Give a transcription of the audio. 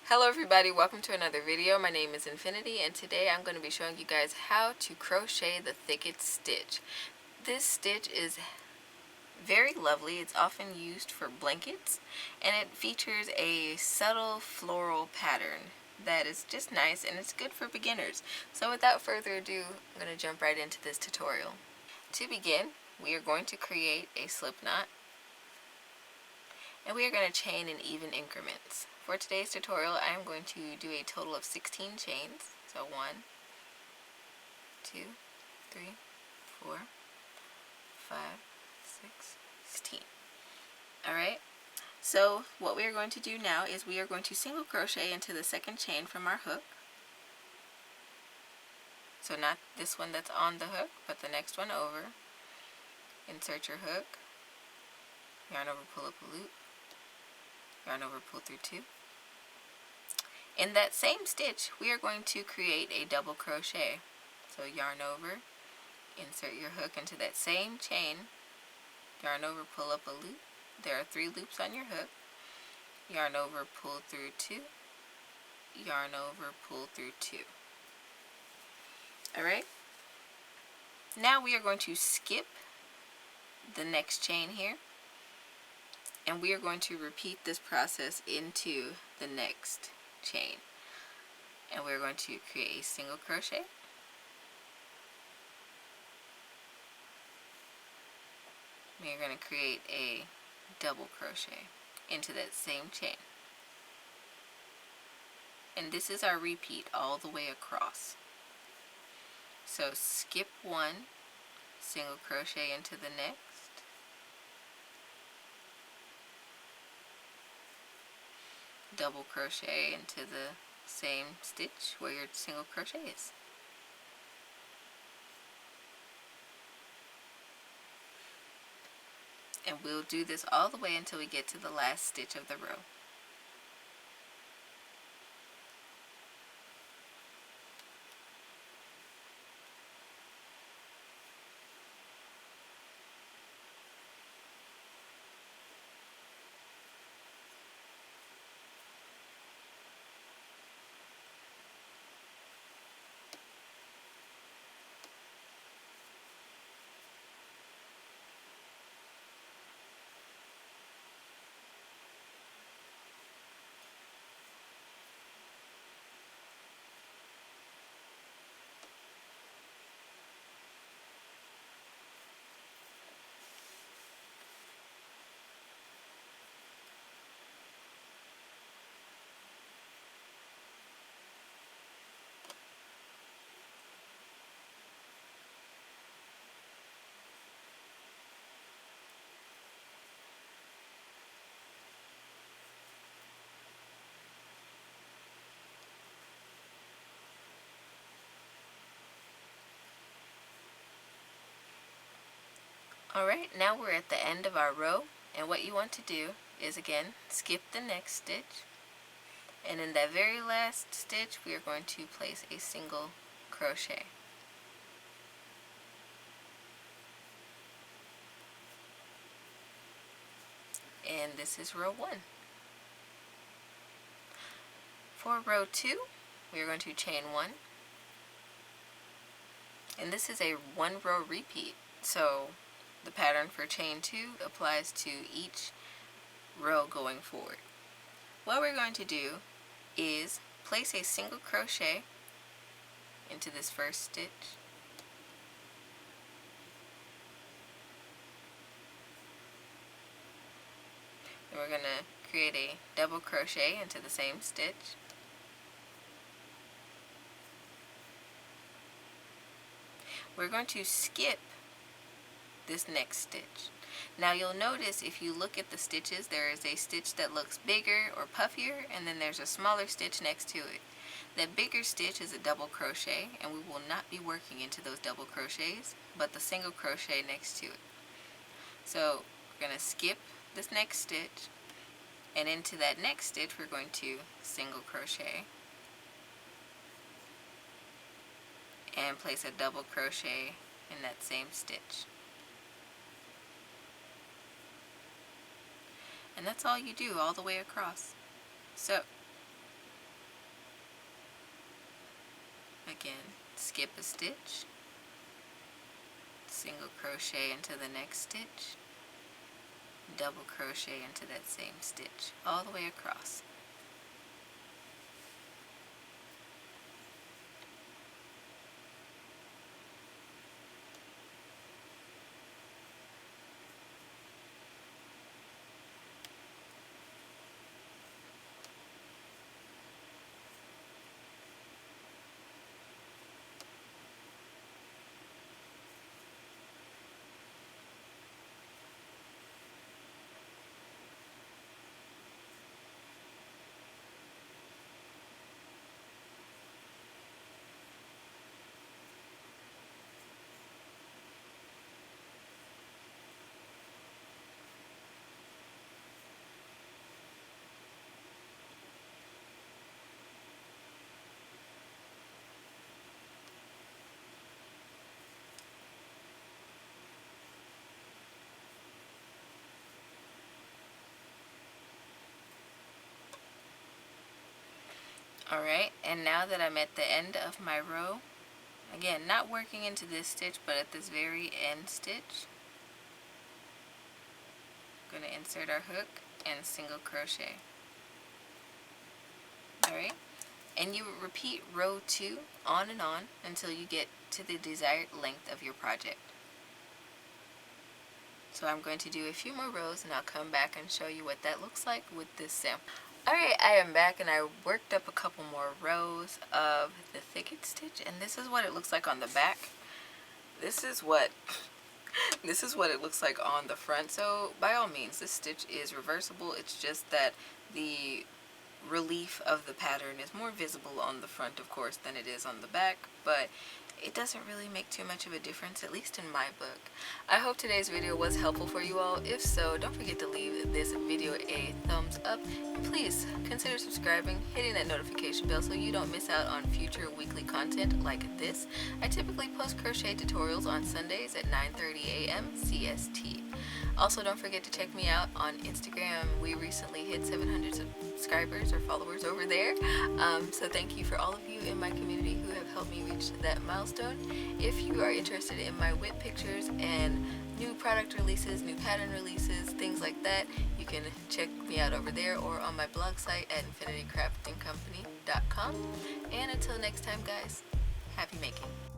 Hello everybody, welcome to another video. My name is Infiniti and today I'm going to be showing you guys how to crochet the Thicket stitch. This stitch is very lovely. It's often used for blankets and it features a subtle floral pattern that is just nice and it's good for beginners. So without further ado, I'm going to jump right into this tutorial. To begin, we are going to create a slip knot and we are going to chain in even increments. For today's tutorial, I am going to do a total of 16 chains. So 1, 2, 3, 4, 5, 6, 16. Alright, so what we are going to do now is we are going to single crochet into the second chain from our hook. So not this one that's on the hook, but the next one over. Insert your hook, yarn over, pull up a loop, yarn over, pull through 2. In that same stitch, we are going to create a double crochet. So yarn over, insert your hook into that same chain, yarn over, pull up a loop. There are 3 loops on your hook. Yarn over, pull through 2, yarn over, pull through 2. Alright? Now we are going to skip the next chain here, and we are going to repeat this process into the next chain. And we're going to create a single crochet, we're going to create a double crochet into that same chain, and this is our repeat all the way across. So skip 1, single crochet into the next, double crochet into the same stitch where your single crochet is. And we'll do this all the way until we get to the last stitch of the row. Alright, now we're at the end of our row, and what you want to do is again skip the next stitch, and in that very last stitch we are going to place a single crochet. And this is row 1. For row 2, we are going to chain 1, and this is a 1 row repeat, so the pattern for chain 2 applies to each row going forward. What we're going to do is place a single crochet into this first stitch, and we're going to create a double crochet into the same stitch, we're going to skip this next stitch. Now you'll notice if you look at the stitches, there is a stitch that looks bigger or puffier, and then there's a smaller stitch next to it. That bigger stitch is a double crochet, and we will not be working into those double crochets, but the single crochet next to it. So we're going to skip this next stitch, and into that next stitch we're going to single crochet and place a double crochet in that same stitch. And that's all you do all the way across. So Again, skip a stitch, single crochet into the next stitch, double crochet into that same stitch all the way across. Alright, and now that I'm at the end of my row, again, not working into this stitch, but at this very end stitch, I'm going to insert our hook and single crochet. Alright, and you repeat row 2 on and on until you get to the desired length of your project. So I'm going to do a few more rows and I'll come back and show you what that looks like with this sample. Alright, I am back and I worked up a couple more rows of the Thicket stitch, and this is what it looks like on the back. This is what it looks like on the front. So by all means, this stitch is reversible. It's just that the relief of the pattern is more visible on the front, of course, than it is on the back, but it doesn't really make too much of a difference, at least in my book. I hope today's video was helpful for you all. If so, don't forget to leave this video a thumbs up, and please consider subscribing, hitting that notification bell so you don't miss out on future weekly content like this. I typically post crochet tutorials on Sundays at 9:30 a.m. CST. Also, don't forget to check me out on Instagram. We recently hit 700 subscribers or followers over there. So thank you for all of you in my community who have helped me reach that milestone. If you are interested in my WIP pictures and new product releases, new pattern releases, things like that, you can check me out over there or on my blog site at infiniticraftingcompany.com. And until next time, guys, happy making.